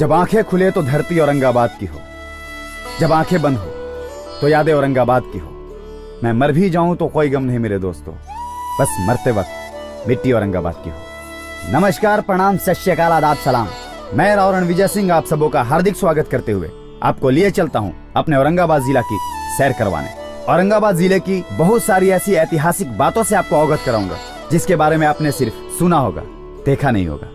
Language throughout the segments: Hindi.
जब आंखें खुले तो धरती औरंगाबाद की हो, जब आंखें बंद हो तो यादें औरंगाबाद की हो। मैं मर भी जाऊं तो कोई गम नहीं मेरे दोस्तों, बस मरते वक्त मिट्टी औरंगाबाद की हो। नमस्कार, प्रणाम, सत श्री अकाल, आदाब, सलाम। मैं राव रणविजय सिंह आप सबों का हार्दिक स्वागत करते हुए आपको लिए चलता हूं अपने औरंगाबाद जिला की सैर करवाने। औरंगाबाद जिले की बहुत सारी ऐसी ऐतिहासिक बातों से आपको अवगत कराऊंगा जिसके बारे में आपने सिर्फ सुना होगा, देखा नहीं होगा।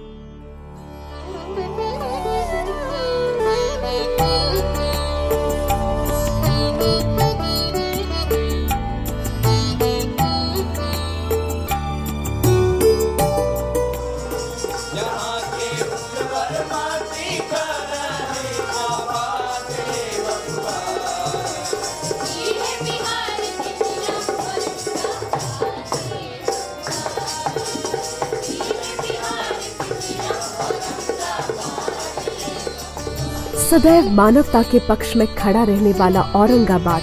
सदैव मानवता के पक्ष में खड़ा रहने वाला औरंगाबाद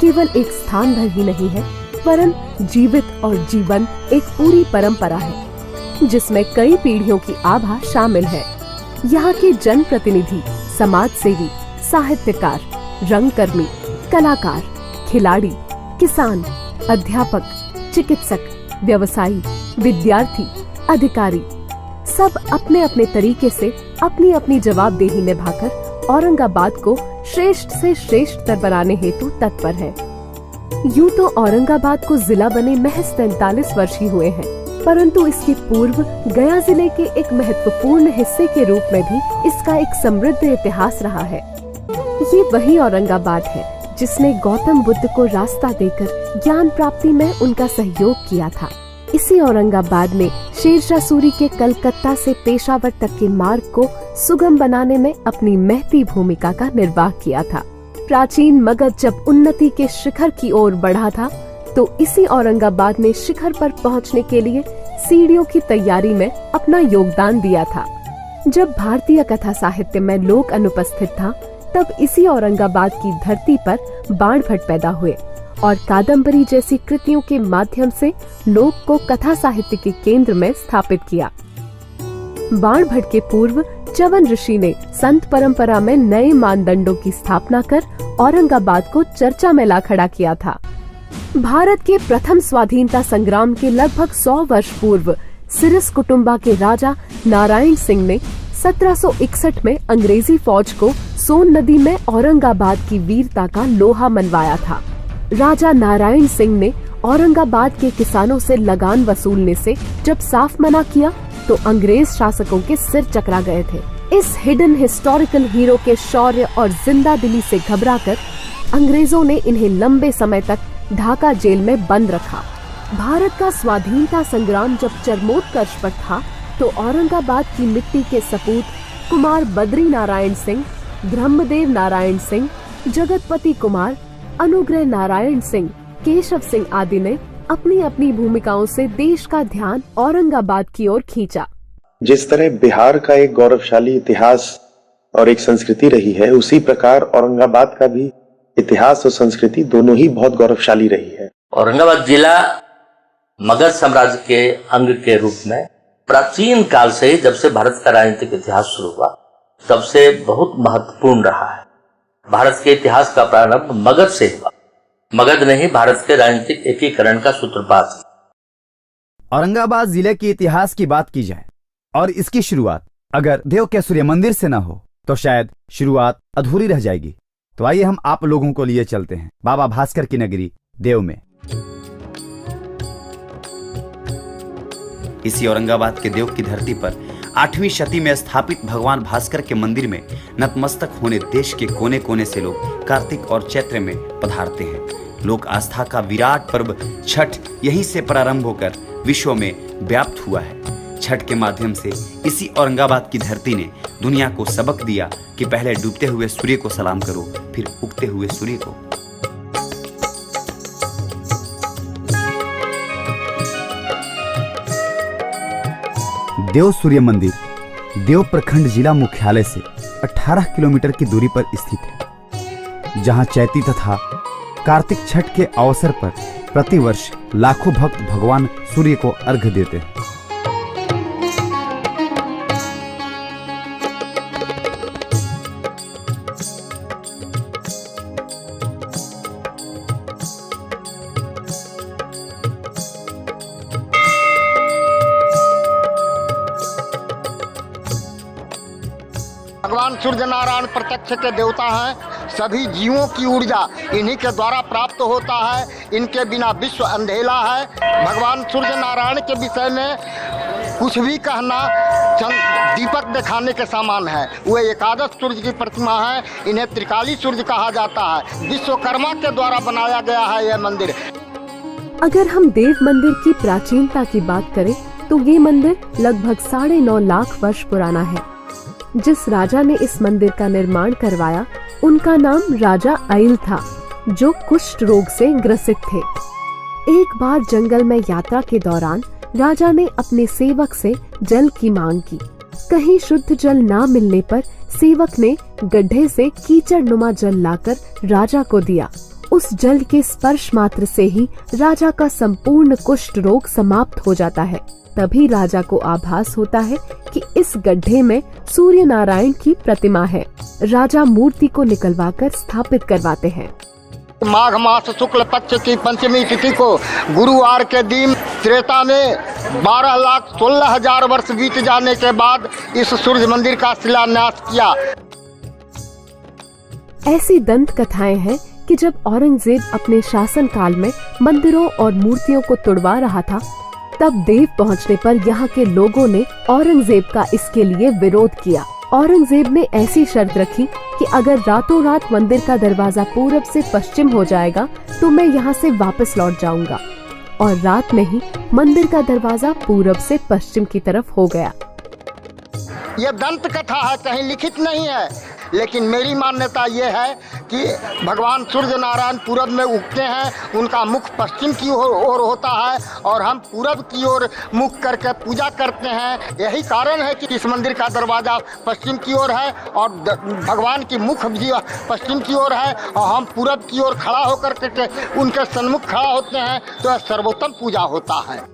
केवल एक स्थान भर ही नहीं है, वरन जीवित और जीवंत एक पूरी परंपरा है जिसमें कई पीढ़ियों की आभा शामिल है। यहाँ के जनप्रतिनिधि, समाज सेवी, साहित्यकार, रंगकर्मी, कलाकार, खिलाड़ी, किसान, अध्यापक, चिकित्सक, व्यवसायी, विद्यार्थी, अधिकारी सब अपने अपने तरीके से अपनी अपनी जवाबदेही निभाकर औरंगाबाद को श्रेष्ठ से श्रेष्ठतर बनाने हेतु तत्पर है। यूं तो औरंगाबाद को जिला बने महज 43 वर्ष ही हुए हैं, परंतु इसके पूर्व गया जिले के एक महत्वपूर्ण हिस्से के रूप में भी इसका एक समृद्ध इतिहास रहा है। ये वही औरंगाबाद है जिसने गौतम बुद्ध को रास्ता देकर ज्ञान प्राप्ति में उनका सहयोग किया था। इसी औरंगाबाद में शेरशाह सूरी के कलकत्ता से पेशावर तक के मार्ग को सुगम बनाने में अपनी महती भूमिका का निर्वाह किया था। प्राचीन मगध जब उन्नति के शिखर की ओर बढ़ा था तो इसी औरंगाबाद ने शिखर पर पहुंचने के लिए सीढ़ियों की तैयारी में अपना योगदान दिया था। जब भारतीय कथा साहित्य में लोक अनुपस्थित था तब इसी औरंगाबाद की धरती पर बाण भट्ट पैदा हुए और कादम्बरी जैसी कृतियों के माध्यम से लोक को कथा साहित्य के केंद्र में स्थापित किया। बाण भट्ट के पूर्व च्यवन ऋषि ने संत परंपरा में नए मानदंडों की स्थापना कर औरंगाबाद को चर्चा में ला खड़ा किया था। भारत के प्रथम स्वाधीनता संग्राम के लगभग 100 वर्ष पूर्व सिरस कुटुंबा के राजा नारायण सिंह ने 1761 में अंग्रेजी फौज को सोन नदी में औरंगाबाद की वीरता का लोहा मनवाया था। राजा नारायण सिंह ने औरंगाबाद के किसानों से लगान वसूलने से जब साफ मना किया तो अंग्रेज शासकों के सिर चकरा गए थे। इस हिडन हिस्टोरिकल हीरो के शौर्य और जिंदा दिली से घबराकर अंग्रेजों ने इन्हें लंबे समय तक ढाका जेल में बंद रखा। भारत का स्वाधीनता संग्राम जब चरमोत्कर्ष पर था तो औरंगाबाद की मिट्टी के सपूत कुमार बद्री नारायण सिंह, ब्रह्मदेव नारायण सिंह, जगतपति कुमार, अनुग्रह नारायण सिंह, केशव सिंह आदि ने अपनी अपनी भूमिकाओं से देश का ध्यान औरंगाबाद की ओर खींचा। जिस तरह बिहार का एक गौरवशाली इतिहास और एक संस्कृति रही है, उसी प्रकार औरंगाबाद का भी इतिहास और संस्कृति दोनों ही बहुत गौरवशाली रही है। औरंगाबाद जिला मगध साम्राज्य के अंग के रूप में प्राचीन काल से ही, जब से भारत का राजनीतिक इतिहास शुरू हुआ, तब से बहुत महत्वपूर्ण रहा है। भारत के इतिहास का प्रारंभ मगध से हुआ। मगध ने ही भारत के राजनीतिक एकीकरण का सूत्रपात किया। औरंगाबाद जिले के इतिहास की बात की जाए और इसकी शुरुआत अगर देव के सूर्य मंदिर से न हो तो शायद शुरुआत अधूरी रह जाएगी। तो आइए हम आप लोगों को लिए चलते हैं बाबा भास्कर की नगरी देव में। इसी औरंगाबाद के देव की धरती पर 8वीं शती में स्थापित भगवान भास्कर के मंदिर में नतमस्तक होने देश के कोने कोने से लोग कार्तिक और चैत्र में पधारते हैं। लोक आस्था का विराट पर्व छठ यहीं से प्रारंभ होकर विश्व में व्याप्त हुआ है। छठ के माध्यम से इसी औरंगाबाद की धरती ने दुनिया को सबक दिया कि पहले डूबते हुए सूर्य को सलाम करो, फिर उगते हुए सूर्य को। देव सूर्य मंदिर देव प्रखंड जिला मुख्यालय से 18 किलोमीटर की दूरी पर स्थित है, जहां चैती तथा कार्तिक छठ के अवसर पर प्रतिवर्ष लाखों भक्त भगवान सूर्य को अर्घ्य देते हैं। भगवान सूर्य नारायण प्रत्यक्ष के देवता हैं। सभी जीवों की ऊर्जा इन्हीं के द्वारा प्राप्त होता है। इनके बिना विश्व अंधेला है। भगवान सूर्य नारायण के विषय में कुछ भी कहना दीपक दिखाने के समान है। वे एकादश सूर्य की प्रतिमा है। इन्हें त्रिकाली सूर्य कहा जाता है। विश्वकर्मा के द्वारा बनाया गया है यह मंदिर। अगर हम देव मंदिर की प्राचीनता की बात करें तो ये मंदिर लगभग 9.5 लाख वर्ष पुराना है। जिस राजा ने इस मंदिर का निर्माण करवाया उनका नाम राजा आइल था, जो कुष्ठ रोग से ग्रसित थे। एक बार जंगल में यात्रा के दौरान राजा ने अपने सेवक से जल की मांग की। कहीं शुद्ध जल ना मिलने पर सेवक ने गड्ढे से कीचड़ नुमा जल लाकर राजा को दिया। उस जल के स्पर्श मात्र से ही राजा का संपूर्ण कुष्ठ रोग समाप्त हो जाता है। तभी राजा को आभास होता है कि इस गड्ढे में सूर्य नारायण की प्रतिमा है। राजा मूर्ति को निकलवाकर स्थापित करवाते हैं। माघ मास शुक्ल पक्ष की पंचमी तिथि को गुरुवार के दिन त्रेता में 12,16,000 वर्ष बीत जाने के बाद इस सूर्य मंदिर का शिलान्यास किया। ऐसी दंत कथाएं हैं कि जब औरंगजेब अपने शासन काल में मंदिरों और मूर्तियों को तुड़वा रहा था, तब देव पहुंचने पर यहाँ के लोगों ने औरंगजेब का इसके लिए विरोध किया। औरंगजेब ने ऐसी शर्त रखी कि अगर रातों रात मंदिर का दरवाजा पूरब से पश्चिम हो जाएगा तो मैं यहाँ से वापस लौट जाऊंगा। और रात में ही मंदिर का दरवाजा पूरब से पश्चिम की तरफ हो गया। यह दंत कथा है, कहीं लिखित नहीं है, लेकिन मेरी मान्यता ये है कि भगवान सूर्य नारायण पूरब में उगते हैं। उनका मुख पश्चिम की ओर होता है और हम पूरब की ओर मुख करके पूजा करते हैं। यही कारण है कि इस मंदिर का दरवाजा पश्चिम की ओर है और भगवान की मुख भी पश्चिम की ओर है और हम पूरब की ओर खड़ा होकर के उनके सन्मुख खड़ा होते हैं, तो यह सर्वोत्तम पूजा होता है।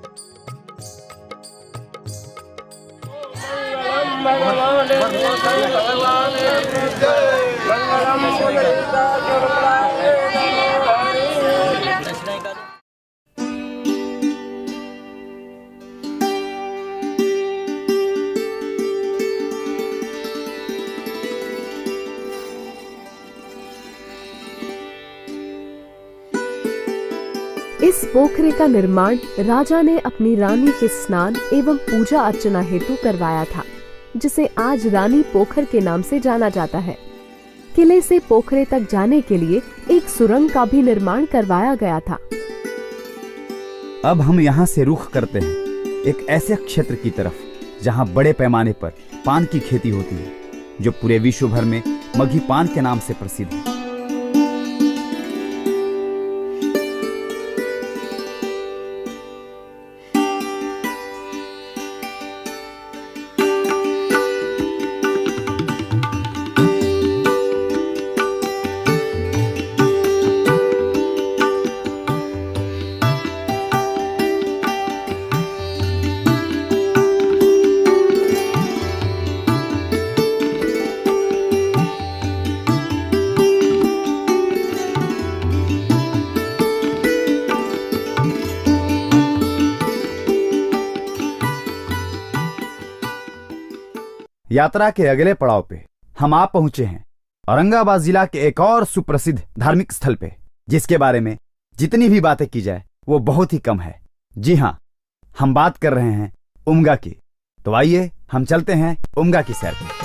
इस पोखरे का निर्माण राजा ने अपनी रानी के स्नान एवं पूजा अर्चना हेतु करवाया था, जिसे आज रानी पोखर के नाम से जाना जाता है। किले से पोखरे तक जाने के लिए एक सुरंग का भी निर्माण करवाया गया था। अब हम यहाँ से रुख करते हैं एक ऐसे क्षेत्र की तरफ जहाँ बड़े पैमाने पर पान की खेती होती है, जो पूरे विश्व भर में मघी पान के नाम से प्रसिद्ध है। यात्रा के अगले पड़ाव पे हम आ पहुंचे हैं औरंगाबाद जिला के एक और सुप्रसिद्ध धार्मिक स्थल पे, जिसके बारे में जितनी भी बातें की जाए वो बहुत ही कम है। जी हाँ, हम बात कर रहे हैं उमगा की। तो आइए हम चलते हैं उमगा की सैर पे।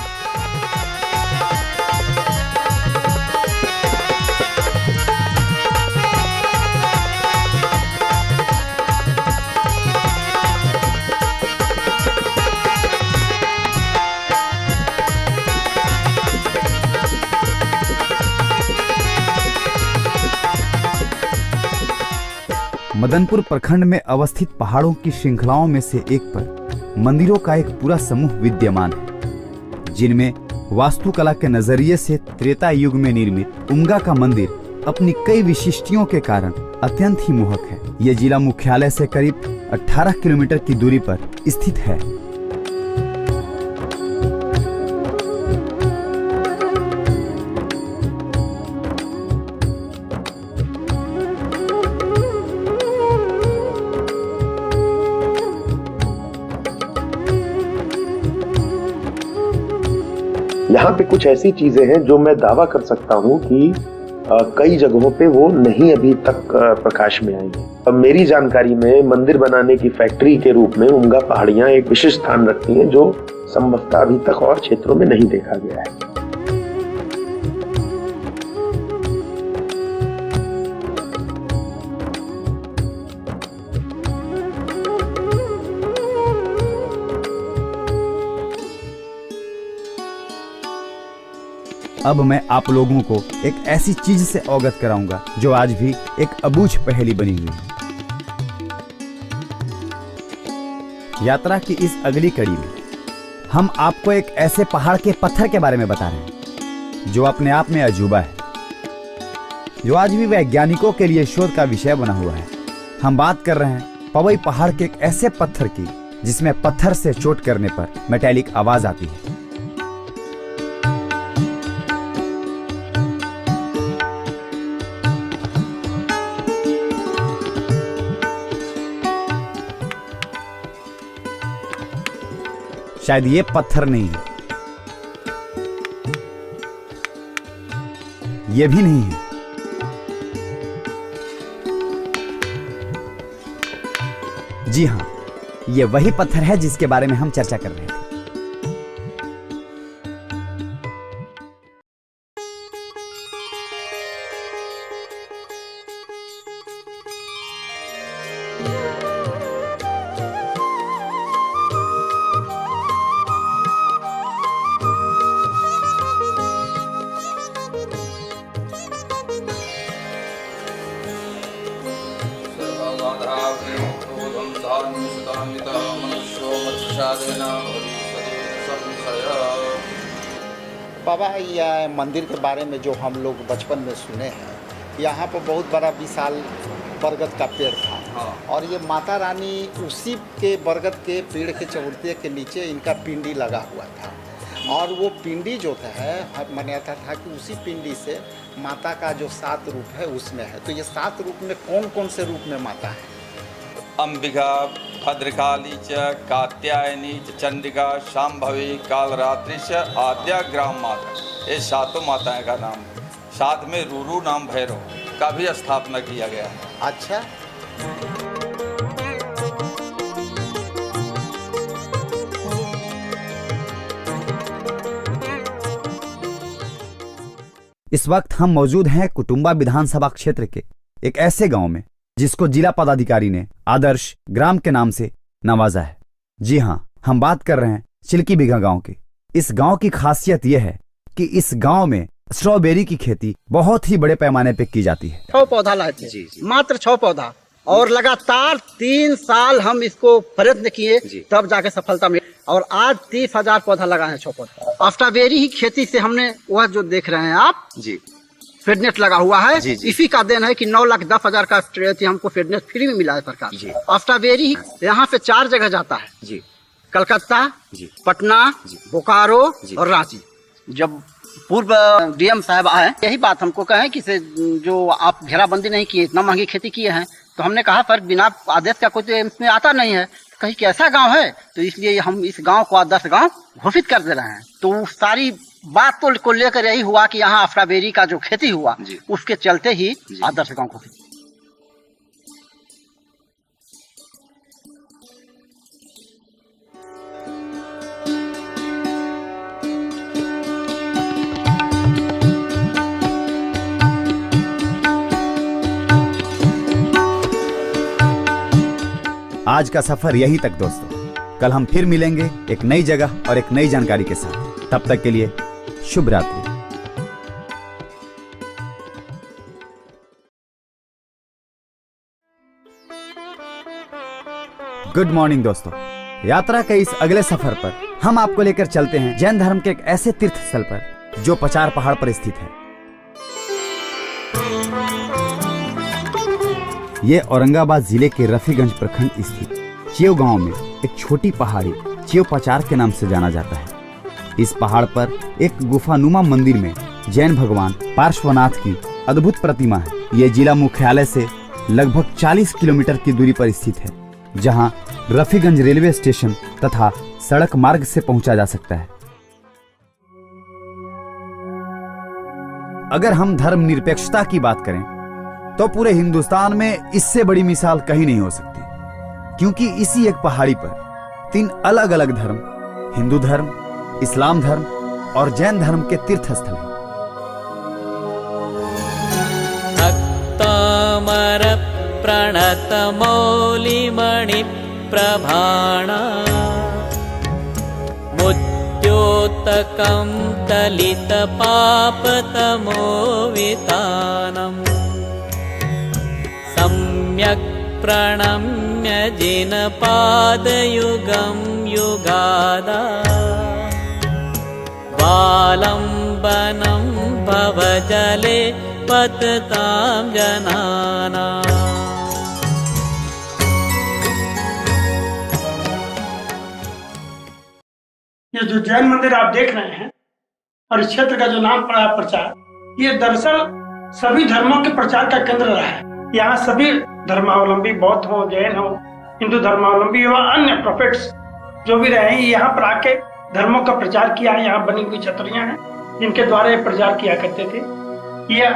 मदनपुर प्रखंड में अवस्थित पहाड़ों की श्रृंखलाओं में से एक पर मंदिरों का एक पूरा समूह विद्यमान है, जिनमें वास्तुकला के नजरिए से त्रेता युग में निर्मित उमगा का मंदिर अपनी कई विशिष्टियों के कारण अत्यंत ही मोहक है। यह जिला मुख्यालय से करीब 18 किलोमीटर की दूरी पर स्थित है। यहाँ पे कुछ ऐसी चीजें हैं जो मैं दावा कर सकता हूँ कि कई जगहों पे वो नहीं अभी तक प्रकाश में आई है। अब मेरी जानकारी में मंदिर बनाने की फैक्ट्री के रूप में उमगा पहाड़ियां एक विशिष्ट स्थान रखती हैं, जो संभवतः अभी तक और क्षेत्रों में नहीं देखा गया है। अब मैं आप लोगों को एक ऐसी चीज से अवगत कराऊंगा जो आज भी एक अबूझ पहेली बनी हुई है। यात्रा की इस अगली कड़ी में हम आपको एक ऐसे पहाड़ के पत्थर के बारे में बता रहे हैं जो अपने आप में अजूबा है, जो आज भी वैज्ञानिकों के लिए शोध का विषय बना हुआ है। हम बात कर रहे हैं पवई पहाड़ के एक ऐसे पत्थर की जिसमें पत्थर से चोट करने पर मेटालिक आवाज आती है। शायद ये पत्थर नहीं है, ये भी नहीं है, जी हां, ये वही पत्थर है जिसके बारे में हम चर्चा कर रहे थे। बाबा, यह मंदिर के बारे में जो हम लोग बचपन में सुने हैं, यहाँ पर बहुत बड़ा विशाल बरगद का पेड़ था। और ये माता रानी उसी के बरगद के पेड़ के चबूतरे के नीचे इनका पिंडी लगा हुआ था। और वो पिंडी जो है मान्यता था कि उसी पिंडी से माता का जो 7 रूप है उसमें है। तो ये 7 रूप में कौन कौन से रूप में माता है? अंबिका, भद्रकाली च, कात्यायनी च, चंडिका, शांभवी, कालरात्रि च, आद्या ग्राम माता। ये 7 माताएं का नाम। साथ में रूरू नाम भैरव का भी स्थापना किया गया है। अच्छा, इस वक्त हम मौजूद हैं कुटुंबा विधानसभा क्षेत्र के एक ऐसे गांव में जिसको जिला पदाधिकारी ने आदर्श ग्राम के नाम से नवाजा है। जी हां, हम बात कर रहे हैं चिल्की बिघा गांव की। इस गांव की खासियत यह है कि इस गांव में स्ट्रॉबेरी की खेती बहुत ही बड़े पैमाने पे की जाती है। 6 पौधा लाए थे, मात्र 6 पौधा, और लगातार 3 साल हम इसको प्रयत्न किए, तब जाके सफलता मिली। और आज 30,000 पौधा लगाए हैं 6 पौधा। स्ट्रॉबेरी ही खेती से हमने वह जो देख रहे हैं आप जी, फेडनेट लगा हुआ है, इसी का देन है कि 9,10,000 का हमको फेडनेट फ्री में मिला है सरकार। स्ट्रॉबेरी यहाँ से 4 जगह जाता है जी, कलकत्ता, पटना, बोकारो और रांची। जब पूर्व डीएम साहब आए, यही बात हमको कहे कि जो आप घेराबंदी नहीं किए, इतना महंगी खेती किए हैं, तो हमने कहा पर बिना आदेश का कुछ इसमें आता नहीं है, कहीं कैसा गांव है, तो इसलिए हम इस गांव को आदर्श गांव घोषित कर दे रहे हैं। तो सारी बात तो को लेकर यही हुआ कि यहाँ स्ट्रॉबेरी का जो खेती हुआ उसके चलते ही आदर्श गांव घोषित। आज का सफर यहीं तक दोस्तों। कल हम फिर मिलेंगे एक नई जगह और एक नई जानकारी के साथ। तब तक के लिए शुभ रात्रि। गुड मॉर्निंग दोस्तों। यात्रा के इस अगले सफर पर हम आपको लेकर चलते हैं जैन धर्म के एक ऐसे तीर्थ स्थल पर जो पचार पहाड़ पर स्थित है। ये औरंगाबाद जिले के रफीगंज प्रखंड स्थित चियो गांव में एक छोटी पहाड़ी चियो पचार के नाम से जाना जाता है। इस पहाड़ पर एक गुफानुमा मंदिर में जैन भगवान पार्श्वनाथ की अद्भुत प्रतिमा है। ये जिला मुख्यालय से लगभग 40 किलोमीटर की दूरी पर स्थित है, जहां रफीगंज रेलवे स्टेशन तथा सड़क मार्ग से पहुंचा जा सकता है। अगर हम धर्म निरपेक्षता की बात करें तो पूरे हिंदुस्तान में इससे बड़ी मिसाल कहीं नहीं हो सकती, क्योंकि इसी एक पहाड़ी पर 3 अलग अलग धर्म, हिंदू धर्म, इस्लाम धर्म और जैन धर्म के तीर्थ स्थल हैं। भक्तामर प्रणत मौलिमणि प्रभाणा मुद्योतकं दलित पापतमोवितानम् सम्यक् प्रणम्य जिनपादयुगं युगादा वालम्बनं भवजले पततां जनानाम्। ये जो जैन मंदिर आप देख रहे हैं और इस क्षेत्र का जो नाम पड़ा प्रचार, ये दरअसल सभी धर्मों के प्रचार का केंद्र रहा है। यहाँ सभी धर्मावलंबी, बौद्ध हो, जैन हो, हिंदू धर्मावलंबी व अन्य प्रोफेट्स जो भी रहे हैं, यहाँ पर आके धर्मों का प्रचार किया है। यहाँ बनी हुई छतरियां हैं जिनके द्वारा ये प्रचार किया करते थे। यह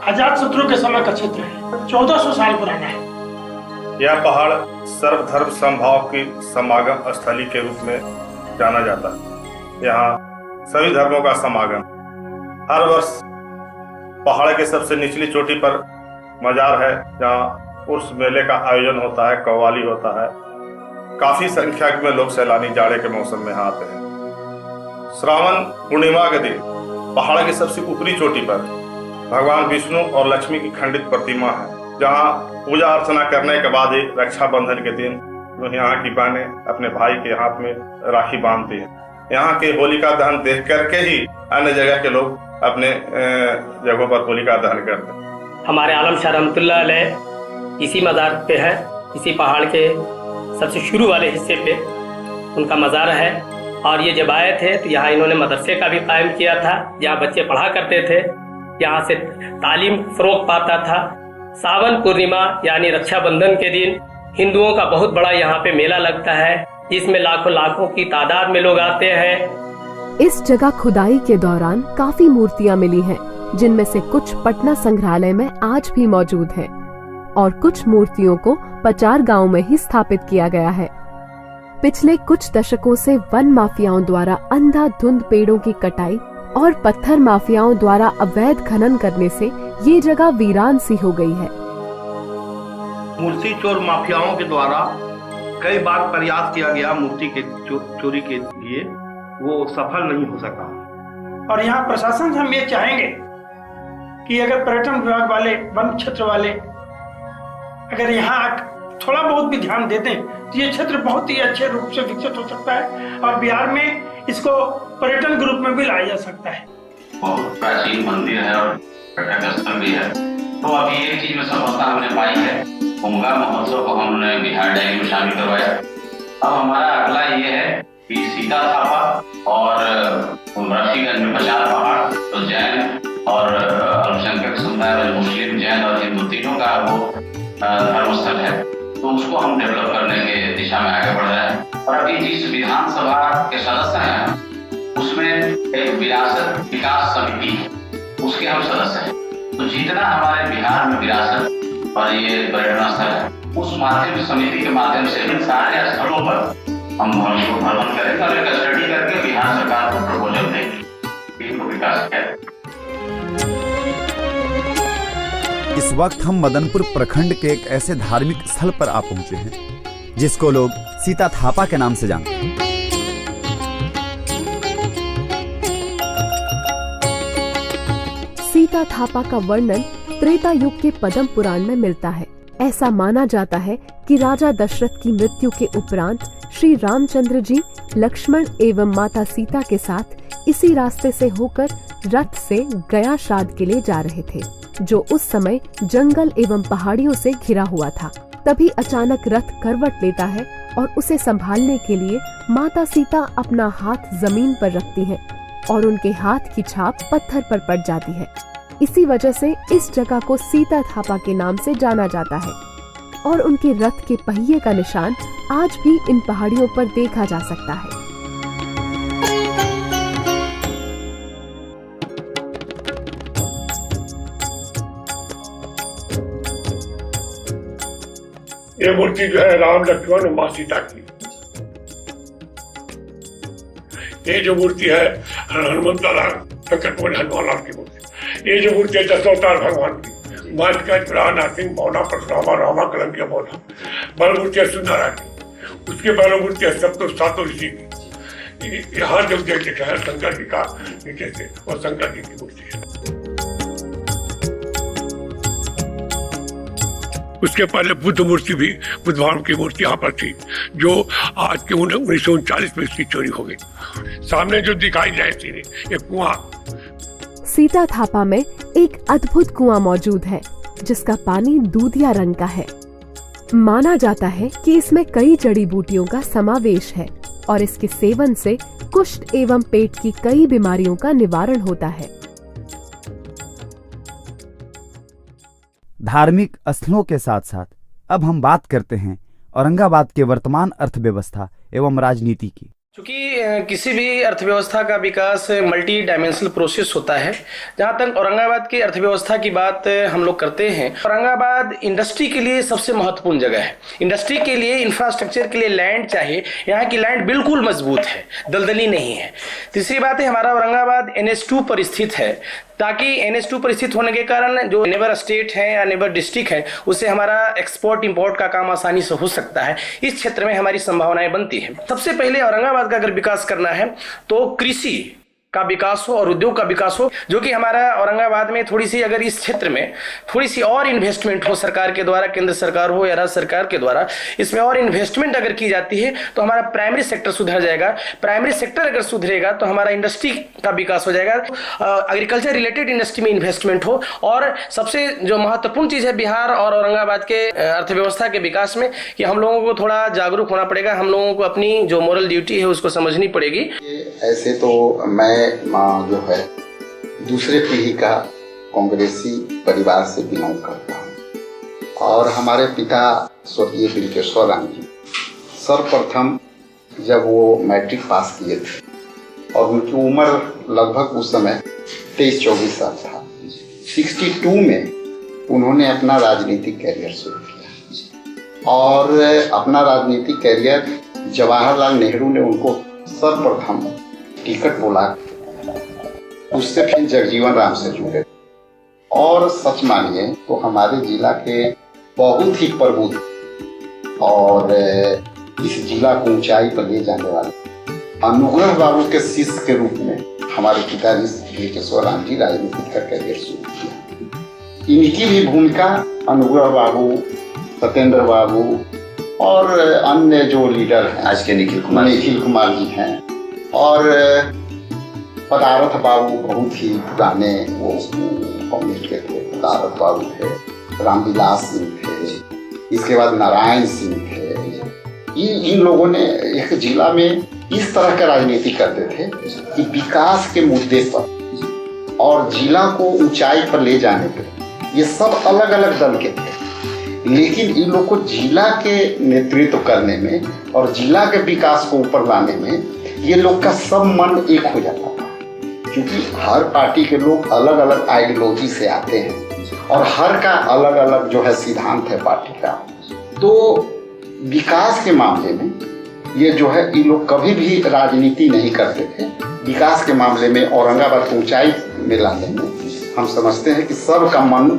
अजात शत्रु के समय का क्षेत्र है, 1400 साल पुराना है। यह पहाड़ सर्वधर्म समभाव की समागम स्थली के रूप में जाना जाता है। यहाँ सभी धर्मों का समागम। हर वर्ष पहाड़ के सबसे निचली चोटी पर मजार है, जहाँ उर्स मेले का आयोजन होता है, कव्वाली होता है। काफी संख्या में लोग सैलानी जाड़े के मौसम में यहाँ आते हैं। श्रावण पूर्णिमा के दिन पहाड़ की सबसे ऊपरी चोटी पर भगवान विष्णु और लक्ष्मी की खंडित प्रतिमा है, जहाँ पूजा अर्चना करने के बाद ही रक्षाबंधन के दिन यहाँ की बहनें अपने भाई के हाथ में राखी बांधती हैं। यहाँ के होलिका दहन देख करके ही अन्य जगह के लोग अपने जगहों पर होलिका दहन करते हैं। हमारे आलम शाह रहमतुल्लाह अलैह इसी मज़ार पे है, इसी पहाड़ के सबसे शुरू वाले हिस्से पे उनका मज़ार है। और ये जब आए थे तो यहाँ इन्होंने मदरसे का भी कायम किया था, जहाँ बच्चे पढ़ा करते थे, यहाँ से तालीम फरोग पाता था। सावन पूर्णिमा यानी रक्षाबंधन के दिन हिंदुओं का बहुत बड़ा यहाँ पे मेला लगता है, जिसमें लाखों लाखों की तादाद में लोग आते हैं। इस जगह खुदाई के दौरान काफी मूर्तियां मिली हैं, जिनमें से कुछ पटना संग्रहालय में आज भी मौजूद हैं और कुछ मूर्तियों को पचार गांव में ही स्थापित किया गया है। पिछले कुछ दशकों से वन माफियाओं द्वारा अंधाधुंध पेड़ों की कटाई और पत्थर माफियाओं द्वारा अवैध खनन करने से ये जगह वीरान सी हो गई है। मूर्ति चोर माफियाओं के द्वारा कई बार प्रयास किया गया मूर्ति के चोरी के लिए, वो सफल नहीं हो सका। और यहाँ प्रशासन से हम ये चाहेंगे कि अगर पर्यटन विभाग वाले, वन क्षेत्र वाले अगर यहाँ थोड़ा बहुत भी ध्यान देते हैं तो ये क्षेत्र बहुत ही अच्छे रूप से विकसित हो सकता है और बिहार में इसको पर्यटन के रूप में भी लाया जा सकता है। बहुत प्राचीन मंदिर है और पर्यटक स्थल भी है। तो अभी एक चीज में सफलता हमने पाई है, उमगा महोत्सव को हमने बिहार डायरी में शामिल करवाया। अब हमारा अगला ये है कि सीता थापा और ऋषिगंज में 50 पहाड़, तो जैन और अल्पसंख्यक समुदाय, मुस्लिम, जैन और हिंदू तीनों का वो धर्मस्थल है, तो उसको हम डेवलप करने के दिशा में आगे बढ़ रहे हैं। और अभी जिस विधानसभा के सदस्य हैं उसमें एक विरासत विकास समिति है, उसके हम सदस्य हैं। तो जितना हमारे बिहार में विरासत और ये पर्यटन स्थल है, उस माध्यम समिति के माध्यम से इन सारे स्थलों पर हम उनको भ्रमण करेंगे और एक स्टडी करके बिहार सरकार को प्रपोजल देंगे, इनको विकास करें। इस वक्त हम मदनपुर प्रखंड के एक ऐसे धार्मिक स्थल पर आ पहुंचे हैं जिसको लोग सीता थापा के नाम से जानते हैं। सीता थापा का वर्णन त्रेता युग के पद्म पुराण में मिलता है। ऐसा माना जाता है कि राजा दशरथ की मृत्यु के उपरांत श्री रामचंद्र जी लक्ष्मण एवं माता सीता के साथ इसी रास्ते से होकर रथ से गया श्राद्ध के लिए जा रहे थे, जो उस समय जंगल एवं पहाड़ियों से घिरा हुआ था। तभी अचानक रथ करवट लेता है और उसे संभालने के लिए माता सीता अपना हाथ जमीन पर रखती हैं और उनके हाथ की छाप पत्थर पर पड़ जाती है। इसी वजह से इस जगह को सीता थापा के नाम से जाना जाता है और उनके रथ के पहिए का निशान आज भी इन पहाड़ियों पर देखा जा सकता है। ये मूर्ति जो है राम लक्ष्मण माँ सीता की। ये जो मूर्ति है हनुमंत लाल संकटमोचन हनुमान लाल की मूर्ति। ये जो मूर्ति है दशावतार भगवान की, मातकाज प्राण सिंह मौना परशुरामा रामा कलम की मौना। बल मूर्ति है सुंदरा की, उसके बल मूर्ति है सप्तो सातों ऋषि की। यहाँ जब देखा है शंकर जी का नीचे से, और शंकर जी की मूर्ति है। उसके पहले बुद्ध मूर्ति भी, बुद्ध भगवान की मूर्ति यहाँ पर थी, जो आज के 1939 में इसकी चोरी हो गई। सामने जो दिखाई जाए सीधे एक कुआं। सीता थापा में एक अद्भुत कुआं मौजूद है जिसका पानी दूधिया रंग का है। माना जाता है कि इसमें कई जड़ी बूटियों का समावेश है और इसके सेवन से कुष्ठ एवं पेट की कई बीमारियों का निवारण होता है। धार्मिक स्थलों के साथ साथ अब हम बात करते हैं औरंगाबाद के वर्तमान अर्थव्यवस्था एवं राजनीति की। क्योंकि किसी भी अर्थव्यवस्था का विकास मल्टी डायमेंशनल प्रोसेस होता है। जहाँ तक औरंगाबाद की अर्थव्यवस्था की बात हम लोग करते हैं, औरंगाबाद इंडस्ट्री के लिए सबसे महत्वपूर्ण जगह है। इंडस्ट्री के लिए, इंफ्रास्ट्रक्चर के लिए लैंड चाहिए। यहाँ की लैंड बिल्कुल मजबूत है, दलदली नहीं है। तीसरी बात है, हमारा औरंगाबाद NH2 पर स्थित है, ताकि NH2 पर स्थित होने के कारण जो नेबर स्टेट है या नेबर डिस्ट्रिक्ट है, उससे हमारा एक्सपोर्ट इंपोर्ट का काम आसानी से हो सकता है। इस क्षेत्र में हमारी संभावनाएं बनती हैं। सबसे पहले औरंगाबाद का अगर विकास करना है तो कृषि का विकास हो और उद्योग का विकास हो, जो कि हमारा औरंगाबाद में थोड़ी सी, अगर इस क्षेत्र में थोड़ी सी और इन्वेस्टमेंट हो सरकार के द्वारा, केंद्र सरकार हो या राज्य सरकार के द्वारा, इसमें और इन्वेस्टमेंट अगर की जाती है तो हमारा प्राइमरी सेक्टर सुधर जाएगा। प्राइमरी सेक्टर अगर सुधरेगा तो हमारा इंडस्ट्री का विकास हो जाएगा। एग्रीकल्चर रिलेटेड इंडस्ट्री में इन्वेस्टमेंट हो। और सबसे जो महत्वपूर्ण चीज है बिहार और औरंगाबाद के अर्थव्यवस्था के विकास में, कि हम लोगों को थोड़ा जागरूक होना पड़ेगा। हम लोगों को अपनी जो मोरल ड्यूटी है उसको समझनी पड़ेगी। ऐसे तो मैं जो है दूसरे पीढ़ी का कांग्रेसी परिवार से बिलोंग करता हूँ और हमारे पिता स्वर्गीय बिल्केश्वर राम जी सर्वप्रथम जब वो मैट्रिक पास किए थे और उनकी उम्र लगभग उस समय 23-24 साल था, 62 में उन्होंने अपना राजनीतिक कैरियर शुरू किया और अपना राजनीतिक कैरियर जवाहरलाल नेहरू ने उनको सर्वप्रथम टिकट बोला, उससे फिर जगजीवन राम से जुड़े। और सच मानिए तो हमारे जिला के बहुत ही प्रबुद्ध और इस जिला को ऊंचाई पर ले जाने वाले अनुग्रह बाबू के शिष्य के रूप में हमारे पिताजी बिल्केश्वर राम जी राजनीति का कैरियर शुरू किया। इनकी भी भूमिका अनुग्रह बाबू, सत्येंद्र बाबू और अन्य जो लीडर हैं, आज के निखिल कुमार जी हैं, और पदारथ बाबू बहुत ही पुराने वो कम्युनिस्ट के थे। पदारथ बाबू थे, रामविलास सिंह थे, इसके बाद नारायण सिंह थे। इन लोगों ने एक जिला में इस तरह का राजनीति करते थे कि विकास के मुद्दे पर और जिला को ऊंचाई पर ले जाने पर ये सब अलग अलग दल के थे, लेकिन इन लोग को जिला के नेतृत्व करने में और जिला के विकास को ऊपर लाने में ये लोग का सब मन एक हो जाता था। क्योंकि हर पार्टी के लोग अलग अलग आइडियोलॉजी से आते हैं और हर का अलग अलग जो है सिद्धांत है पार्टी का। तो विकास के मामले में ये जो है इन लोग कभी भी राजनीति नहीं करते थे। विकास के मामले में औरंगाबाद को ऊंचाई में लाने में हम समझते हैं कि सबका मन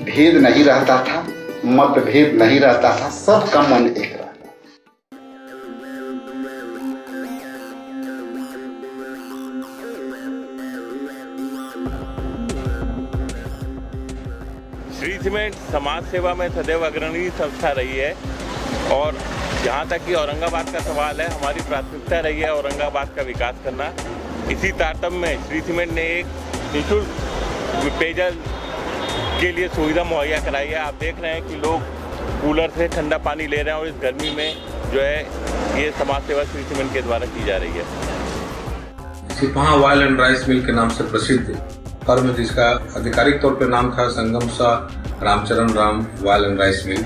भेद नहीं रहता था, मतभेद नहीं रहता था, सबका मन एक रहता। श्री सीमेंट समाज सेवा में सदैव अग्रणी संस्था रही है और जहाँ तक कि औरंगाबाद का सवाल है, हमारी प्राथमिकता रही है औरंगाबाद का विकास करना। इसी तारतम्य में श्री सीमेंट ने एक निःशुल्क पेयजल के लिए सुविधा मुहैया कराई है। आप देख रहे हैं कि लोग कूलर से ठंडा पानी ले रहे हैं और इस गर्मी में जो है ये समाज सेवा श्री सीमेंट के द्वारा की जा रही है। सिपहा ऑयल एंड राइस मिल के नाम से प्रसिद्ध फर्म, जिसका आधिकारिक तौर पर नाम था संगम सा Ramcharan Ram oil and rice mill,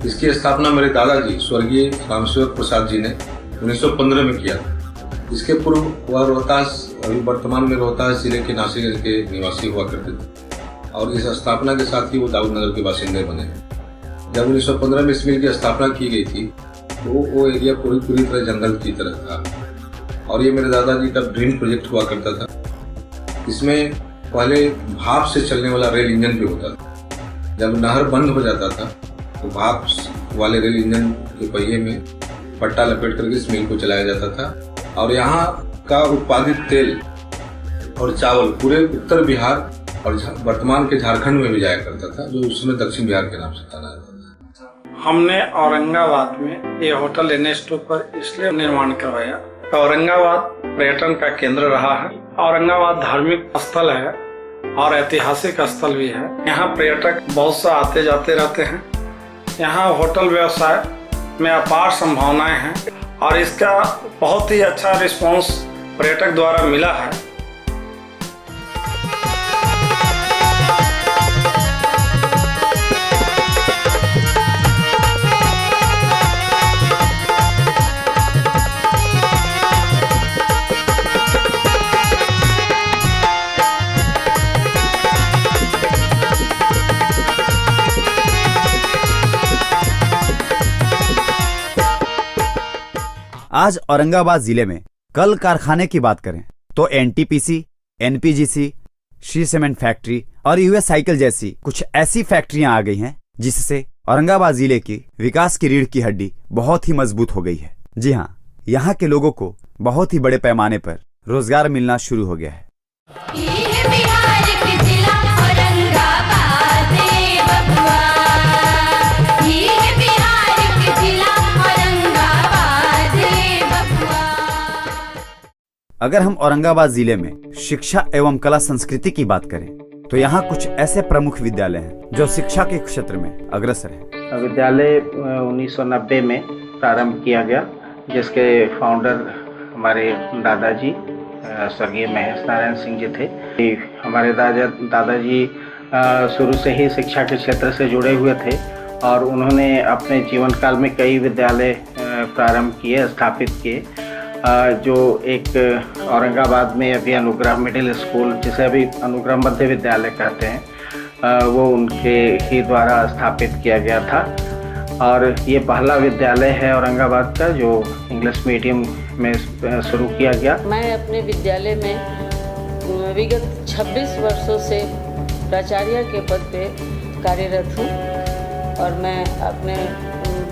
इसकी स्थापना मेरे दादाजी स्वर्गीय रामसेवक प्रसाद जी ने 1915 में किया था। इसके पूर्व वह रोहतास, अभी वर्तमान में रोहतास जिले के नासिर के निवासी हुआ करते थे और इस स्थापना के साथ ही वो दाऊद नगर के बासिंदे बने। जब 1915 में इस मिल की स्थापना की गई थी तो वो एरिया पूरी तरह जंगल की तरह था और ये मेरे दादाजी का ड्रीम प्रोजेक्ट हुआ करता था। इसमें पहले भाप से चलने वाला रेल इंजन भी होता था। जब नहर बंद हो जाता था तो भाप वाले रेल इंजन के पहिए में पट्टा लपेट करके इस मिल को चलाया जाता था और यहाँ का उत्पादित तेल और चावल पूरे उत्तर बिहार और वर्तमान के झारखंड में भी जाया करता था, जो उस समय दक्षिण बिहार के नाम से जाना जाता था। हमने औरंगाबाद में ये होटल एन.एच. 2 पर इसलिए निर्माण करवाया। औरंगाबाद पर्यटन का केंद्र रहा है। औरंगाबाद धार्मिक स्थल है और ऐतिहासिक स्थल भी है। यहाँ पर्यटक बहुत सा आते जाते रहते हैं। यहाँ होटल व्यवसाय में अपार संभावनाएं हैं और इसका बहुत ही अच्छा रिस्पांस पर्यटक द्वारा मिला है। आज औरंगाबाद जिले में कल कारखाने की बात करें तो NTPC, NPGC, Shri cement factory और यूएस साइकिल जैसी कुछ ऐसी फैक्ट्रियां आ गई हैं जिससे औरंगाबाद जिले की विकास की रीढ़ की हड्डी बहुत ही मजबूत हो गई है। जी हाँ, यहाँ के लोगों को बहुत ही बड़े पैमाने पर रोजगार मिलना शुरू हो गया है। अगर हम औरंगाबाद जिले में शिक्षा एवं कला संस्कृति की बात करें तो यहाँ कुछ ऐसे प्रमुख विद्यालय हैं जो शिक्षा के क्षेत्र में अग्रसर हैं। विद्यालय 1990 में प्रारंभ किया गया, जिसके फाउंडर हमारे दादाजी स्वर्गीय महेश नारायण सिंह जी थे। हमारे दादाजी शुरू से ही शिक्षा के क्षेत्र से जुड़े हुए थे और उन्होंने अपने जीवन काल में कई विद्यालय प्रारंभ किए, स्थापित किए। जो एक औरंगाबाद में अभी अनुग्रह मिडिल स्कूल, जिसे अभी अनुग्रह मध्य विद्यालय कहते हैं, वो उनके ही द्वारा स्थापित किया गया था और ये पहला विद्यालय है औरंगाबाद का जो इंग्लिश मीडियम में शुरू किया गया। मैं अपने विद्यालय में विगत 26 वर्षों से प्राचार्य के पद पे कार्यरत हूँ और मैं अपने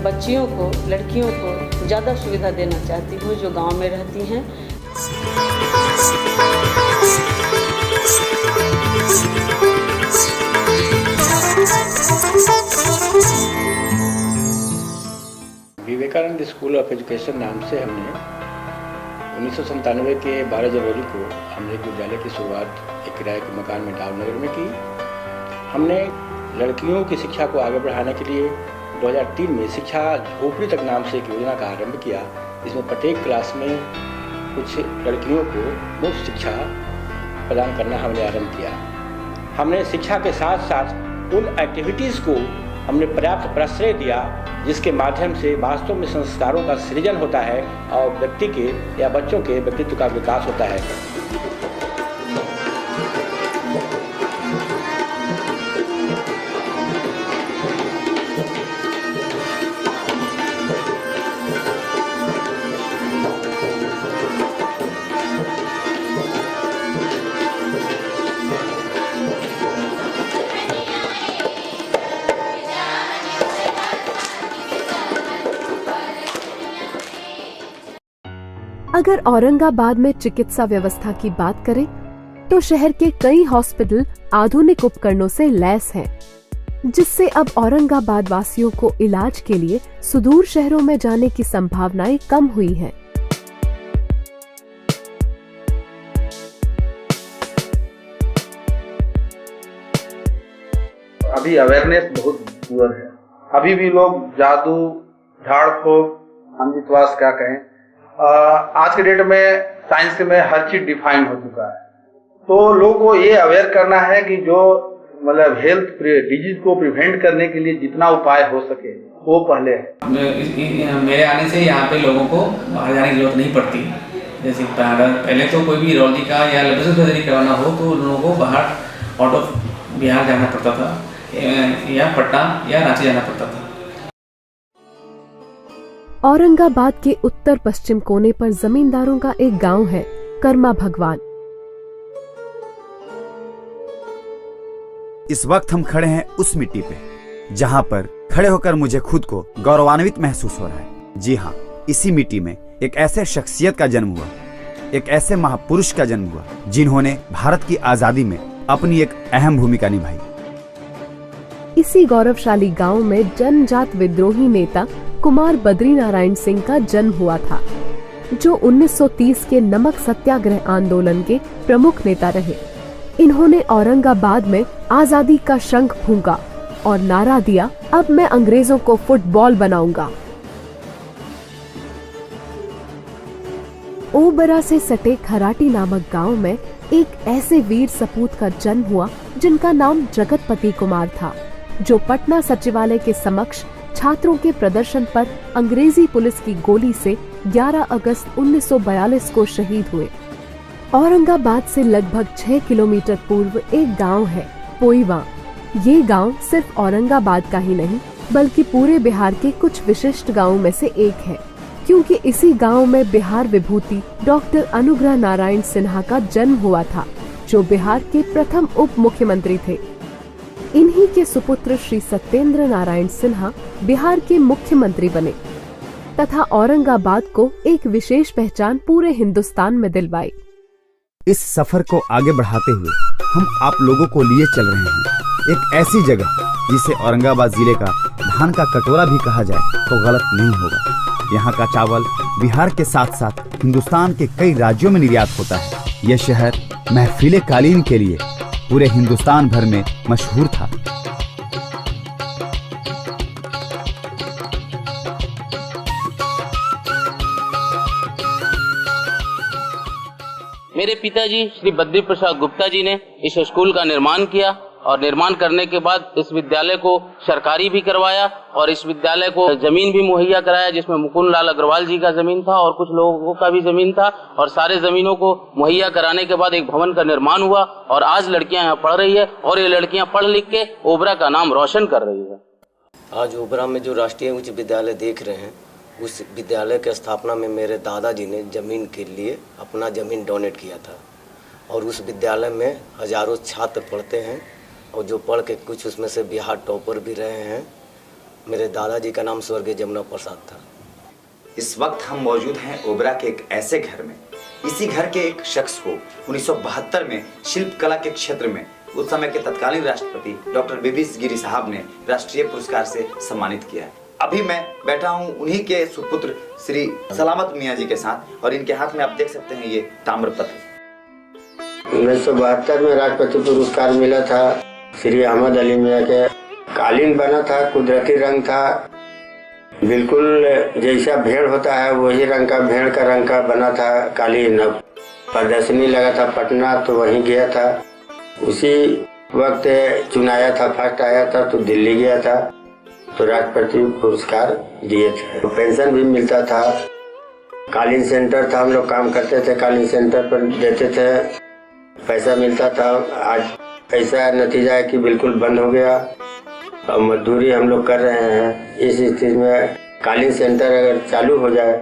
बच्चियों को, लड़कियों को ज़्यादा सुविधा देना चाहती हूँ जो गांव में रहती हैं। विवेकानंद स्कूल ऑफ एजुकेशन नाम से हमने 1997 के 12 जनवरी को हमने एक विद्यालय की शुरुआत एक किराए के मकान में डावनगर में की। हमने लड़कियों की शिक्षा को आगे बढ़ाने के लिए 2003 में शिक्षा झोपड़ी तक नाम से एक योजना का आरंभ किया, जिसमें प्रत्येक क्लास में कुछ लड़कियों को मुफ्त शिक्षा प्रदान करना हमने आरंभ किया। हमने शिक्षा के साथ साथ उन एक्टिविटीज़ को हमने पर्याप्त प्रश्रय दिया जिसके माध्यम से वास्तव में संस्कारों का सृजन होता है और व्यक्ति के या बच्चों के व्यक्तित्व का विकास होता है। अगर औरंगाबाद में चिकित्सा व्यवस्था की बात करें तो शहर के कई हॉस्पिटल आधुनिक उपकरणों से लैस हैं, जिससे अब औरंगाबाद वासियों को इलाज के लिए सुदूर शहरों में जाने की संभावनाएं कम हुई हैं। अभी अवेयरनेस बहुत पुअर है। अभी भी लोग जादू, झाड़ फूक, अंधविश्वास क्या कहें, आज के डेट में साइंस में हर चीज डिफाइन हो चुका है। तो लोगों को ये अवेयर करना है कि जो मतलब हेल्थ डिजीज को प्रिवेंट करने के लिए जितना उपाय हो सके वो पहले है। मेरे आने से यहाँ पे लोगों को बाहर जाने की जरूरत नहीं पड़ती। जैसे पहले तो कोई भी यूरोलॉजी का या लेबोरेटरी सर्जरी करवाना हो तो लोगों को बाहर आउट ऑफ बिहार जाना पड़ता था या पटना या रांची जाना पड़ता था। औरंगाबाद के उत्तर पश्चिम कोने पर जमींदारों का एक गांव है, कर्मा भगवान। इस वक्त हम खड़े हैं उस मिट्टी पे जहां पर खड़े होकर मुझे खुद को गौरवान्वित महसूस हो रहा है। जी हाँ, इसी मिट्टी में एक ऐसे शख्सियत का जन्म हुआ, एक ऐसे महापुरुष का जन्म हुआ जिन्होंने भारत की आजादी में अपनी एक अहम भूमिका निभाई। इसी गौरवशाली गांव में जनजात विद्रोही नेता कुमार बद्रीनारायण सिंह का जन्म हुआ था, जो 1930 के नमक सत्याग्रह आंदोलन के प्रमुख नेता रहे। इन्होंने औरंगाबाद में आजादी का शंख फूंका और नारा दिया, अब मैं अंग्रेजों को फुटबॉल बनाऊंगा। ओबरा से सटे खराटी नामक गांव में एक ऐसे वीर सपूत का जन्म हुआ जिनका नाम जगतपति कुमार था, जो पटना सचिवालय के समक्ष छात्रों के प्रदर्शन पर अंग्रेजी पुलिस की गोली से 11 अगस्त 1942 को शहीद हुए। औरंगाबाद से लगभग 6 किलोमीटर पूर्व एक गांव है, पोईवा। ये गांव सिर्फ औरंगाबाद का ही नहीं बल्कि पूरे बिहार के कुछ विशिष्ट गांवों में से एक है, क्योंकि इसी गांव में बिहार विभूति डॉक्टर अनुग्रह नारायण सिन्हा का जन्म हुआ था, जो बिहार के प्रथम उप मुख्यमंत्री थे। इन्हीं के सुपुत्र श्री सत्येंद्र नारायण सिन्हा बिहार के मुख्यमंत्री बने तथा औरंगाबाद को एक विशेष पहचान पूरे हिंदुस्तान में दिलवाई। इस सफर को आगे बढ़ाते हुए हम आप लोगों को लिए चल रहे हैं एक ऐसी जगह जिसे औरंगाबाद जिले का धान का कटोरा भी कहा जाए तो गलत नहीं होगा। यहाँ का चावल बिहार के साथ साथ हिंदुस्तान के कई राज्यों में निर्यात होता है। यह शहर महफिले कालीन के लिए पूरे हिंदुस्तान भर में मशहूर था। मेरे पिताजी श्री बद्री प्रसाद गुप्ता जी ने इस स्कूल का निर्माण किया और निर्माण करने के बाद इस विद्यालय को सरकारी भी करवाया और इस विद्यालय को जमीन भी मुहैया कराया, जिसमें मुकुंद लाल अग्रवाल जी का जमीन था और कुछ लोगों का भी जमीन था। और सारे जमीनों को मुहैया कराने के बाद एक भवन का निर्माण हुआ और आज लड़कियां यहाँ पढ़ रही है और ये लड़कियां पढ़ लिख के ओबरा का नाम रोशन कर रही है। आज ओबरा में जो राष्ट्रीय उच्च विद्यालय देख रहे हैं, उस विद्यालय की स्थापना में मेरे दादाजी ने जमीन के लिए अपना जमीन डोनेट किया था और उस विद्यालय में हजारों छात्र पढ़ते हैं और जो पढ़ के कुछ उसमें से बिहार टॉपर भी रहे हैं। मेरे दादाजी का नाम स्वर्गीय जमुना प्रसाद था। इस वक्त हम मौजूद हैं ओबरा के एक ऐसे घर में। इसी घर के एक शख्स को 1972 में शिल्प कला के क्षेत्र में उस समय के तत्कालीन राष्ट्रपति डॉक्टर बीबी गिरी साहब ने राष्ट्रीय पुरस्कार से सम्मानित किया है। अभी मैं बैठा हूँ उन्हीं के सुपुत्र श्री सलामत मियाँ जी के साथ और इनके हाथ में आप देख सकते हैं ये ताम्रपत्र। 1972 में राष्ट्रपति पुरस्कार मिला था श्री अहमद अली मियाँ के। कालीन बना था, कुदरती रंग था, बिल्कुल जैसा भेड़ होता है वही रंग का, भेड़ का रंग का बना था कालीन। प्रदर्शनी लगा था पटना, तो वहीं गया था। उसी वक्त चुनाया था, फर्स्ट आया था तो दिल्ली गया था तो राष्ट्रपति पुरस्कार दिए थे। तो पेंशन भी मिलता था। कालीन सेंटर था, हम लोग काम करते थे, कालीन सेंटर पर देते थे, पैसा मिलता था। आज ऐसा नतीजा है कि बिल्कुल बंद हो गया और मजदूरी हम लोग कर रहे हैं। इस स्थिति में कालीन सेंटर अगर चालू हो जाए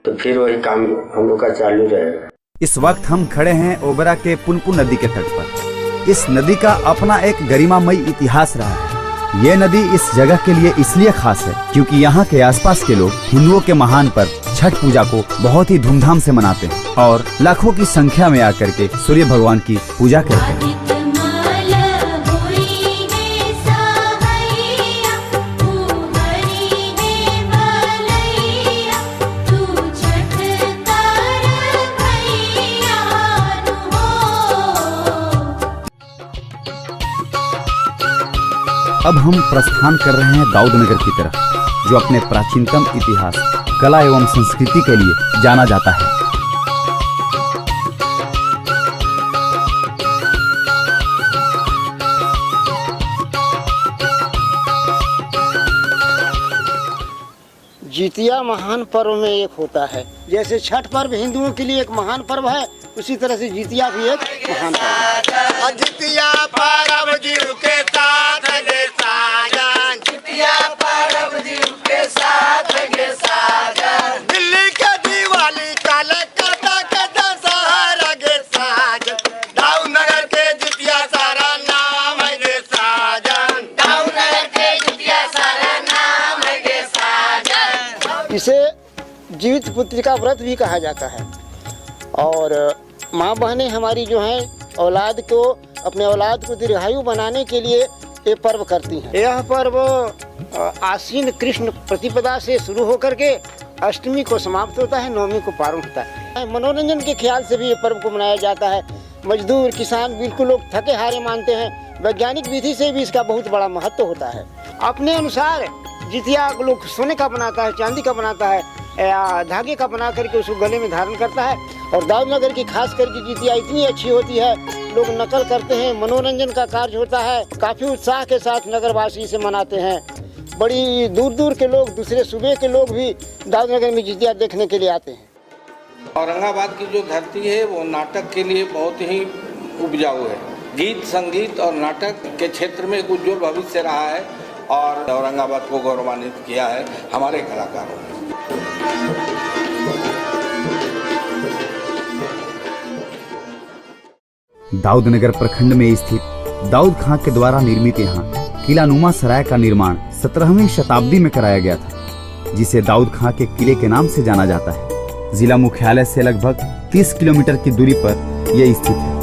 तो फिर वही काम हम लोग का चालू रहेगा। इस वक्त हम खड़े हैं ओबरा के पुनपुन नदी के तट पर। इस नदी का अपना एक गरिमामयी इतिहास रहा है। ये नदी इस जगह के लिए इसलिए खास है क्योंकि यहाँ के आसपास के लोग हिंदुओं के महान पर्व छठ पूजा को बहुत ही धूमधाम से मनाते हैं और लाखों की संख्या में आकर के सूर्य भगवान की पूजा करते हैं। अब हम प्रस्थान कर रहे हैं दाऊदनगर की तरफ, जो अपने प्राचीनतम इतिहास, कला एवं संस्कृति के लिए जाना जाता है। जितिया महान पर्व में एक होता है। जैसे छठ पर्व हिंदुओं के लिए एक महान पर्व है, उसी तरह से जितिया भी एक महान पर्व है। जितिया पर्व जीव के साथ गे साजन, जितिया पर्व जीव के साथ गे साजन। जीवित पुत्री का व्रत भी कहा जाता है। और माँ बहनें हमारी जो हैं औलाद को, अपने औलाद को दीर्घायु बनाने के लिए ये पर्व करती हैं। यह पर्व आश्विन कृष्ण प्रतिपदा से शुरू होकर के अष्टमी को समाप्त होता है, नवमी को पारण होता है। मनोरंजन के ख्याल से भी ये पर्व को मनाया जाता है। मजदूर किसान बिल्कुल लोग थके हारे मानते हैं। वैज्ञानिक विधि से भी इसका बहुत बड़ा महत्व होता है। अपने अनुसार जितिया लोग सोने का बनाता है, चांदी का बनाता है या धागे का बना करके उसको गले में धारण करता है। और दाऊदनगर की खास करके जितिया इतनी अच्छी होती है, लोग नकल करते हैं, मनोरंजन का कार्य होता है। काफ़ी उत्साह के साथ नगरवासी इसे मनाते हैं। बड़ी दूर दूर के लोग, दूसरे सूबे के लोग भी दाऊदनगर में जितिया देखने के लिए आते हैं। औरंगाबाद की जो धरती है वो नाटक के लिए बहुत ही उपजाऊ है। गीत, संगीत और नाटक के क्षेत्र में एक उज्ज्वल भविष्य रहा है और औरंगाबाद को गौरवान्वित किया है हमारे कलाकारों ने। दाऊदनगर प्रखंड में स्थित दाऊद खां के द्वारा निर्मित यहाँ किलानुमा सराय का निर्माण 17वीं शताब्दी में कराया गया था, जिसे दाऊद खां के किले के नाम से जाना जाता है। जिला मुख्यालय से लगभग 30 किलोमीटर की दूरी पर यह स्थित है।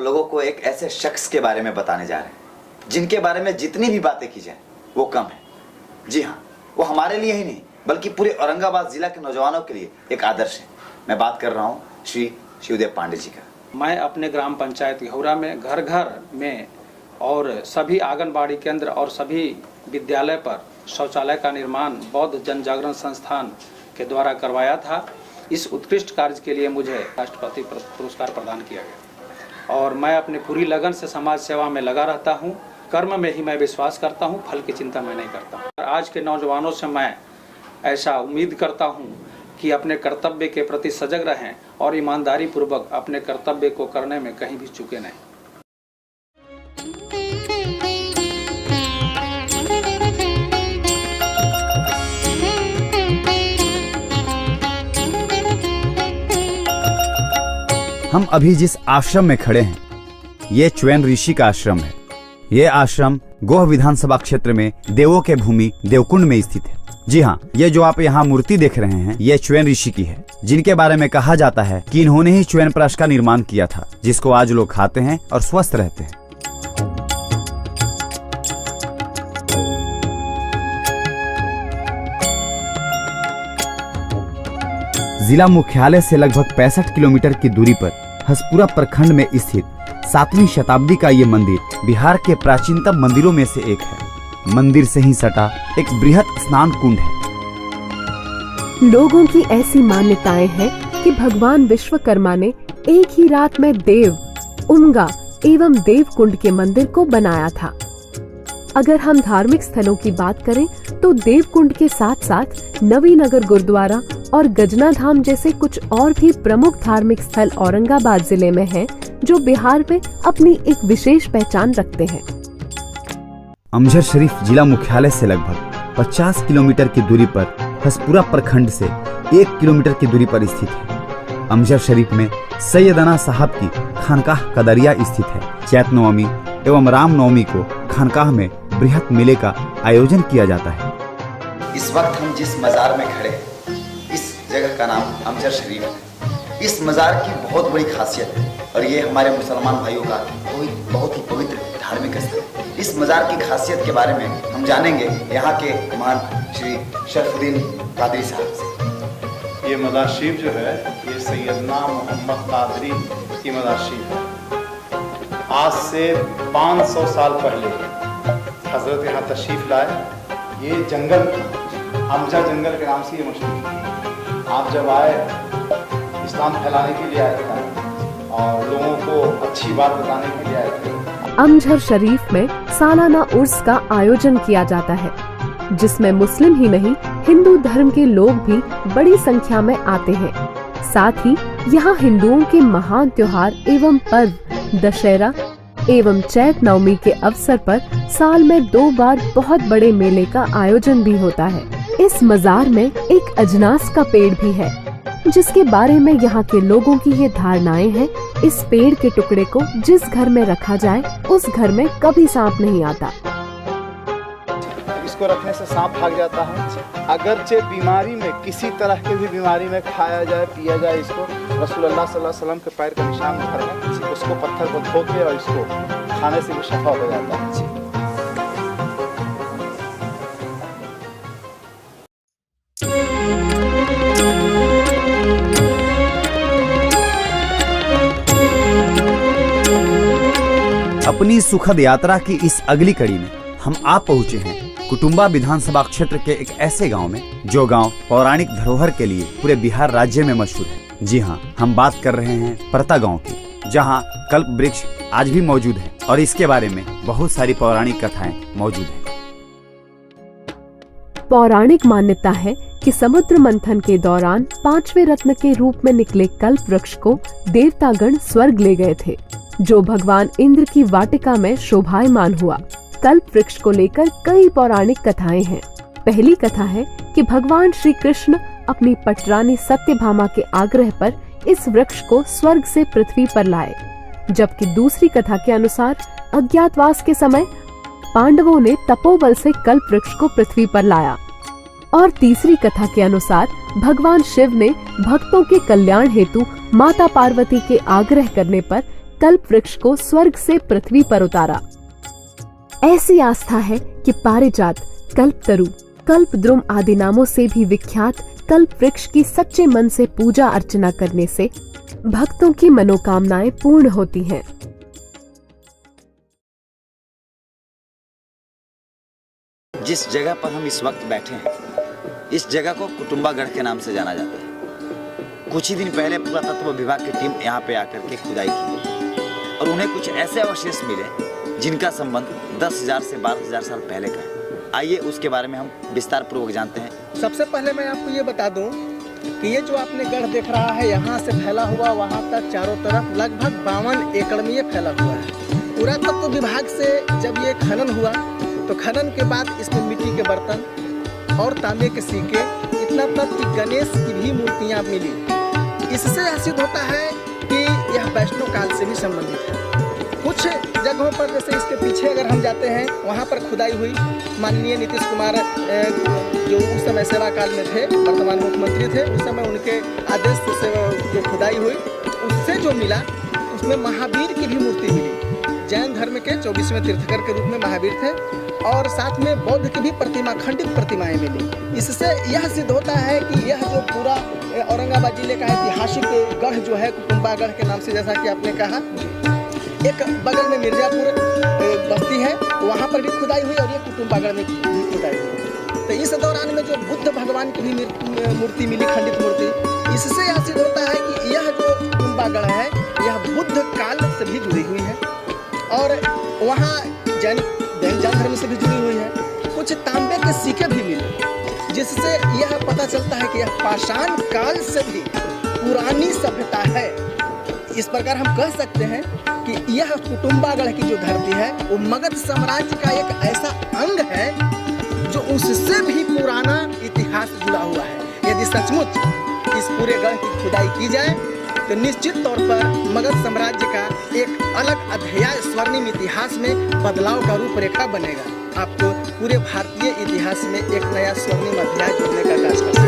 लोगों को एक ऐसे शख्स के बारे में बताने जा रहे हैं जिनके बारे में जितनी भी बातें की जाए वो कम है। जी हाँ, वो हमारे लिए ही नहीं बल्कि पूरे औरंगाबाद जिला के नौजवानों के लिए एक आदर्श है। मैं बात कर रहा हूँ श्री शिवदेव पांडे जी का। मैं अपने ग्राम पंचायत घौरा में घर घर में और सभी आंगनबाड़ी केंद्र और सभी विद्यालय पर शौचालय का निर्माण बौद्ध जन जागरण संस्थान के द्वारा करवाया था। इस उत्कृष्ट कार्य के लिए मुझे राष्ट्रपति पुरस्कार प्रदान किया गया और मैं अपनी पूरी लगन से समाज सेवा में लगा रहता हूं। कर्म में ही मैं विश्वास करता हूं, फल की चिंता मैं नहीं करता। आज के नौजवानों से मैं ऐसा उम्मीद करता हूं कि अपने कर्तव्य के प्रति सजग रहें और ईमानदारी पूर्वक अपने कर्तव्य को करने में कहीं भी चूके नहीं। हम अभी जिस आश्रम में खड़े हैं ये च्वेन ऋषि का आश्रम है। ये आश्रम गोह विधानसभा क्षेत्र में देवों के भूमि देवकुंड में स्थित है। जी हाँ, ये जो आप यहाँ मूर्ति देख रहे हैं ये च्वेन ऋषि की है, जिनके बारे में कहा जाता है कि इन्होंने ही च्वेन प्राश का निर्माण किया था, जिसको आज लोग खाते हैं और स्वस्थ रहते हैं। जिला मुख्यालय से लगभग 65 किलोमीटर की दूरी पर हसपुरा प्रखंड में स्थित 7वीं शताब्दी का ये मंदिर बिहार के प्राचीनतम मंदिरों में से एक है। मंदिर से ही सटा एक बृहत स्नान कुंड है। लोगों की ऐसी मान्यताएं हैं कि भगवान विश्वकर्मा ने एक ही रात में देव, उमगा एवं देव कुंड के मंदिर को बनाया था। अगर हम धार्मिक स्थलों की बात करें तो देव कुंड के साथ साथ नवीनगर गुरुद्वारा और गजना धाम जैसे कुछ और भी प्रमुख धार्मिक स्थल औरंगाबाद जिले में हैं, जो बिहार में अपनी एक विशेष पहचान रखते हैं। अमजर शरीफ जिला मुख्यालय से लगभग 50 किलोमीटर की दूरी पर हसपुरा प्रखंड से 1 किलोमीटर की दूरी पर स्थित है। अमजर शरीफ में सैयदना साहब की खानकाह कदरिया स्थित है। चैत नवमी एवं राम नवमी को खानकाह में बृहत मेले का आयोजन किया जाता है। इस वक्त हम जिस मजार में खड़े हैं इस जगह का नाम अमजर शरीफ है। इस मजार की बहुत बड़ी खासियत है और ये हमारे मुसलमान भाइयों का बहुत ही पवित्र धार्मिक स्थल है। इस मजार की खासियत के बारे में हम जानेंगे यहाँ के महान श्री शरफुद्दीन कादरी साहब से। ये मजार शरीफ जो है ये सैयदना मोहम्मद कादरी की मजार शरीफ है। आज से 500 साल पहले हजरत यहाँ तशरीफ लाए। ये जंगल अमजा जंगल के नाम से ये मशहूर है। आप जब आए इस्लाम फैलाने के लिए आए थे और लोगों को अच्छी बात बताने के लिए आए थे। अमझर शरीफ में सालाना उर्स का आयोजन किया जाता है, जिसमें मुस्लिम ही नहीं हिंदू धर्म के लोग भी बड़ी संख्या में आते हैं। साथ ही यहाँ हिंदुओं के महान त्योहार एवं पर्व दशहरा एवं चैत नवमी के अवसर पर साल में 2 बार बहुत बड़े मेले का आयोजन भी होता है। इस मजार में एक अजनास का पेड़ भी है, जिसके बारे में यहाँ के लोगों की ये धारणाएं हैं। इस पेड़ के टुकड़े को जिस घर में रखा जाए उस घर में कभी सांप नहीं आता। इसको रखने से सांप भाग जाता है। अगरचे बीमारी में किसी तरह की भी बीमारी में खाया जाए पिया जाए, इसको रसूलुल्लाह सल्लल्लाहु अलैहि वसल्लम के पैर का निशान घर में, उसको पत्थर को धो के और इसको खाने से भी शफा हो जाता है। अपनी सुखद यात्रा की इस अगली कड़ी में हम आ पहुंचे हैं कुटुंबा विधानसभा क्षेत्र के एक ऐसे गांव में जो गांव पौराणिक धरोहर के लिए पूरे बिहार राज्य में मशहूर है। जी हां, हम बात कर रहे हैं परता गांव की, जहां कल्प वृक्ष आज भी मौजूद है और इसके बारे में बहुत सारी पौराणिक कथाएं मौजूद हैं। पौराणिक मान्यता है कि समुद्र मंथन के दौरान 5वें रत्न के रूप में निकले कल्प वृक्ष को देवतागण स्वर्ग ले गए थे, जो भगवान इंद्र की वाटिका में शोभायमान हुआ। कल्प वृक्ष को लेकर कई पौराणिक कथाएं हैं। पहली कथा है कि भगवान श्री कृष्ण अपनी पटरानी सत्यभामा के आग्रह पर इस वृक्ष को स्वर्ग से पृथ्वी पर लाए, जबकि दूसरी कथा के अनुसार अज्ञातवास के समय पांडवों ने तपोबल से कल्प वृक्ष को पृथ्वी पर लाया। और तीसरी कथा के अनुसार भगवान शिव ने भक्तों के कल्याण हेतु माता पार्वती के आग्रह करने पर कल्प वृक्ष को स्वर्ग से पृथ्वी पर उतारा। ऐसी आस्था है कि पारिजात, कल्पतरु, कल्पद्रुम आदि नामों से भी विख्यात कल्प वृक्ष की सच्चे मन से पूजा अर्चना करने से भक्तों की मनोकामनाएं पूर्ण होती हैं। जिस जगह पर हम इस वक्त बैठे हैं, इस जगह को कुटुंबागढ़ के नाम से जाना जाता है। कुछ ही दिन पहले पुरातत्व विभाग की टीम यहाँ पे आकर के खुदाई की और उन्हें कुछ ऐसे अवशेष मिले जिनका संबंध 10,000 से 12,000 साल पहले का है। आइए उसके बारे में हम विस्तार पूर्वक जानते हैं। सबसे पहले मैं आपको ये बता दूं कि ये जो आपने गढ़ देख रहा है, यहाँ से फैला हुआ वहाँ तक चारों तरफ लगभग 52 एकड़ में ये फैला हुआ है। पुरातत्व विभाग से जब ये खनन हुआ तो खनन के बाद इसमें मिट्टी के बर्तन और तांबे के सिक्के, इतना तक कि गणेश की भी मूर्तियाँ मिली। इससे सिद्ध होता है कि यह वैष्णव काल से भी संबंधित है। कुछ जगहों पर जैसे इसके पीछे अगर हम जाते हैं, वहाँ पर खुदाई हुई। माननीय नीतीश कुमार जो उस समय सेवा काल में थे, वर्तमान मुख्यमंत्री थे, उस समय उनके आदेश से जो खुदाई हुई उससे जो मिला उसमें महावीर की भी मूर्ति मिली। जैन धर्म के 24वें तीर्थकर के रूप में महावीर थे और साथ में बौद्ध की भी प्रतिमा, खंडित प्रतिमाएं मिली। इससे यह सिद्ध होता है कि यह जो पूरा औरंगाबाद जिले का ऐतिहासिक गढ़ जो है कुटुंबागढ़ के नाम से, जैसा कि आपने कहा, एक बगल में मिर्जापुर बस्ती है, वहाँ पर भी खुदाई हुई और ये कुटुंबागढ़ में भी खुदाई हुई। तो इस दौरान में जो बुद्ध भगवान की भी मूर्ति मिली, खंडित मूर्ति, इससे यह सिद्ध होता है कि यह जो कुटुंबागढ़ है यह बुद्ध काल से भी जुड़ी हुई है और वहाँ जैन धर्म से भी जुड़ी हुई है। कुछ तांबे के सिक्के भी मिले, जिससे यह पता चलता है कि यह पाषाण काल से भी पुरानी सभ्यता है। इस प्रकार हम कह सकते हैं कि यह कुटुंबागढ़ की जो धरती है वो मगध साम्राज्य का एक ऐसा अंग है जो उससे भी पुराना इतिहास जुड़ा हुआ है। यदि सचमुच इस पूरे गढ़ की खुदाई की जाए तो निश्चित तौर पर मगध साम्राज्य का एक अलग अध्याय स्वर्णिम इतिहास में बदलाव का रूपरेखा बनेगा। आपको पूरे भारतीय इतिहास में एक नया स्वर्णिम अध्याय जोड़ने का कार्य कर सकते हैं।